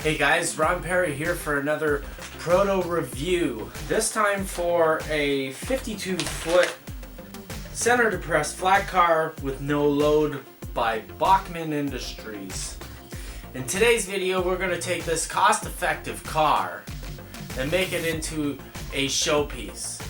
Hey guys, Ron Perry here for another Proto-Review. This time for a 52-foot center depressed flat car with no load by Bachmann Industries. In today's video, we're going to take this cost-effective car and make it into a showpiece.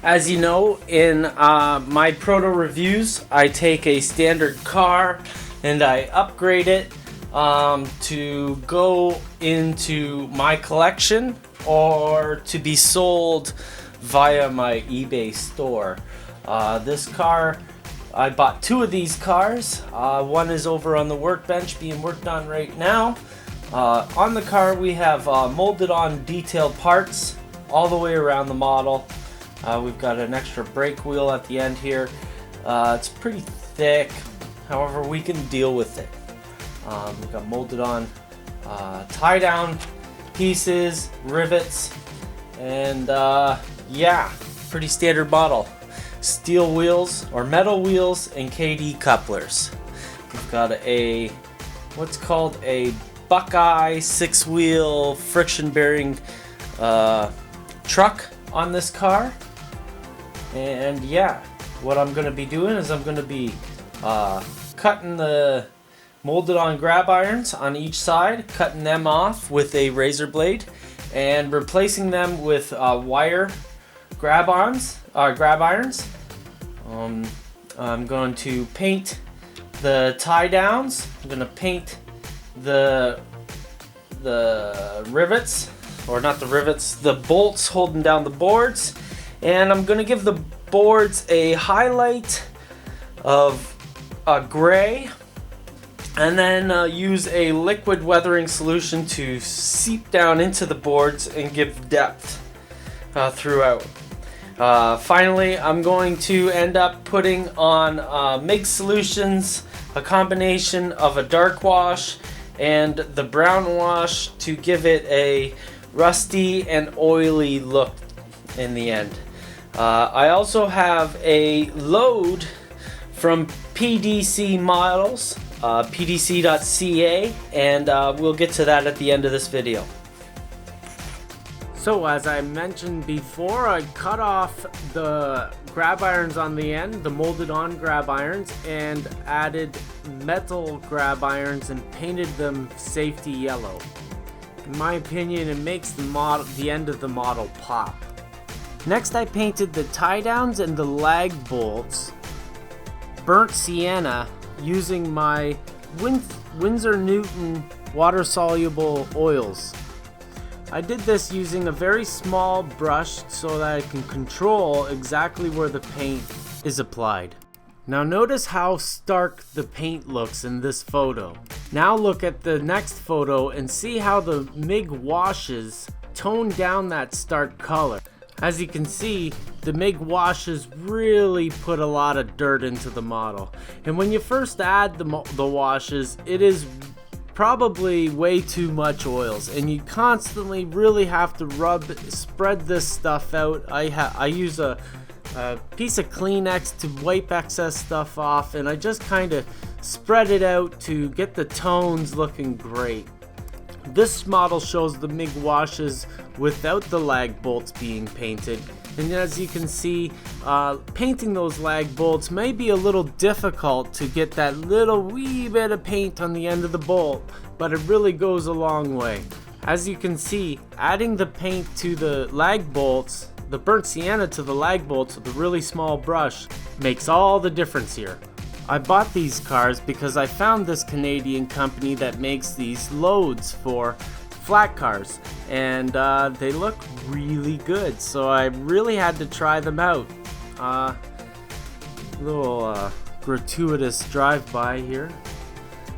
As you know, in my Proto Reviews, I take a standard car and I upgrade it to go into my collection or to be sold via my eBay store. This car, I bought two of these cars. One is over on the workbench being worked on right now. On the car we have molded on detailed parts all the way around the model. We've got an extra brake wheel at the end here. It's pretty thick, however we can deal with it. We've got molded on tie down pieces, rivets, and yeah, pretty standard model. Steel wheels or metal wheels and KD couplers. We've got a what's called a Buckeye 6-wheel friction bearing truck on this car. And yeah, what I'm going to be doing is I'm going to be cutting the molded on grab irons on each side, cutting them off with a razor blade, and replacing them with wire grab irons. I'm going to paint the tie downs. I'm going to paint the rivets, or not the rivets, the bolts holding down the boards. And I'm going to give the boards a highlight of gray, and then use a liquid weathering solution to seep down into the boards and give depth throughout. Finally, I'm going to end up putting on MIG solutions, a combination of a dark wash and the brown wash to give it a rusty and oily look in the end. I also have a load from PDC models, pdc.ca, and we'll get to that at the end of this video. So as I mentioned before, I cut off the grab irons on the end, the molded on grab irons, and added metal grab irons and painted them safety yellow. In my opinion, it makes the end of the model pop. Next, I painted the tie downs and the lag bolts burnt sienna using my Winsor Newton water-soluble oils. I did this using a very small brush so that I can control exactly where the paint is applied. Now notice how stark the paint looks in this photo. Now look at the next photo and see how the MIG washes tone down that stark color. As you can see, the MIG washes really put a lot of dirt into the model. And when you first add the washes, it is probably way too much oils, and you constantly really have to spread this stuff out. I use a piece of Kleenex to wipe excess stuff off, and I just kind of spread it out to get the tones looking great. This model shows the MIG washes without the lag bolts being painted, and as you can see, painting those lag bolts may be a little difficult to get that little wee bit of paint on the end of the bolt, but it really goes a long way. As you can see, adding the paint to the lag bolts, the burnt sienna to the lag bolts with a really small brush, makes all the difference here. I bought these cars because I found this Canadian company that makes these loads for flat cars, and they look really good, so I really had to try them out. Little gratuitous drive-by here.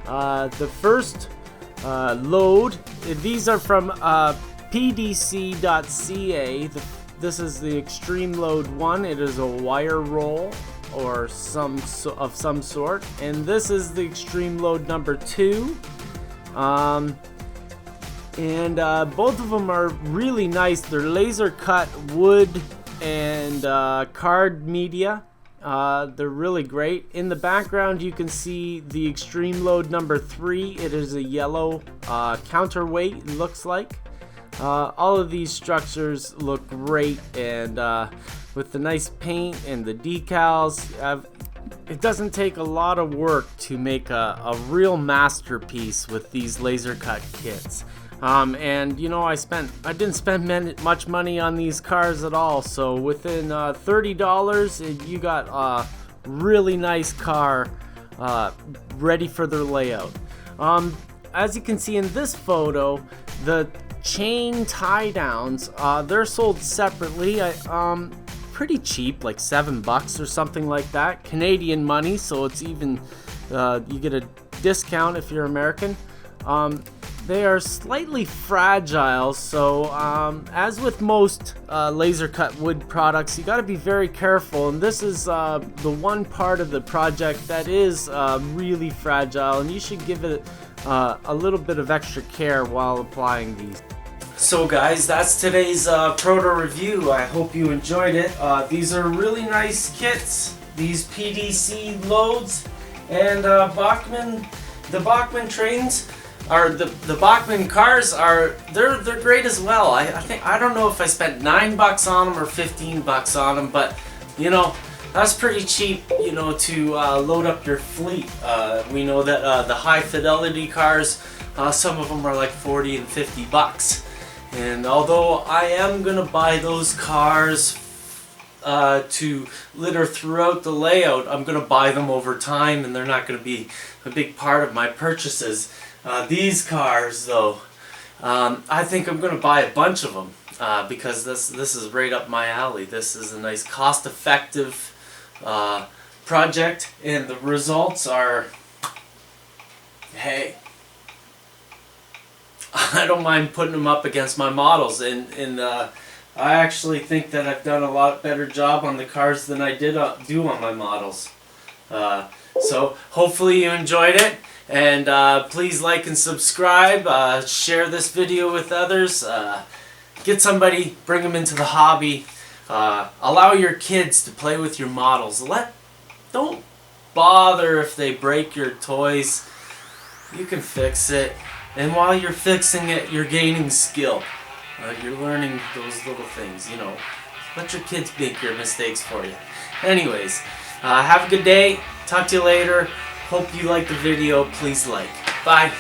The first load, these are from pdc.ca. This is the Extreme Load 1. It is a wire roll or some sort, and this is the Extreme Load number 2. And both of them are really nice. They're laser cut wood and card media. They're really great. In the background you can see the Extreme Load number 3. It is a yellow counterweight, it looks like. All of these structures look great, and with the nice paint and the decals, it doesn't take a lot of work to make a real masterpiece with these laser cut kits. And you know, I didn't spend much money on these cars at all, so within $30 you got a really nice car ready for their layout. As you can see in this photo, the chain tie downs, they're sold separately. Pretty cheap, like $7 or something like that, Canadian money, so it's even you get a discount if you're American. They are slightly fragile, so as with most laser cut wood products, you got to be very careful, and this is the one part of the project that is really fragile, and you should give it a little bit of extra care while applying these. So guys, that's today's Proto-Review. I hope you enjoyed it. These are really nice kits, these PDC loads, and Bachmann, the Bachmann trains, or the Bachmann cars they're great as well. I don't know if I spent $9 on them or $15 on them, but you know, that's pretty cheap, you know, to load up your fleet. We know that the high fidelity cars, some of them are like $40 and $50. And although I am gonna buy those cars to litter throughout the layout, I'm gonna buy them over time, and they're not gonna be a big part of my purchases. These cars, though, I think I'm gonna buy a bunch of them because this is right up my alley. This is a nice, cost-effective project, and the results are, hey, I don't mind putting them up against my models, and I actually think that I've done a lot better job on the cars than I do on my models. So hopefully you enjoyed it, and please like and subscribe, share this video with others, get somebody, bring them into the hobby, allow your kids to play with your models. Don't bother if they break your toys. You can fix it. And while you're fixing it, you're gaining skill. You're learning those little things, you know. Let your kids make your mistakes for you. Anyways, have a good day. Talk to you later. Hope you liked the video. Please like. Bye.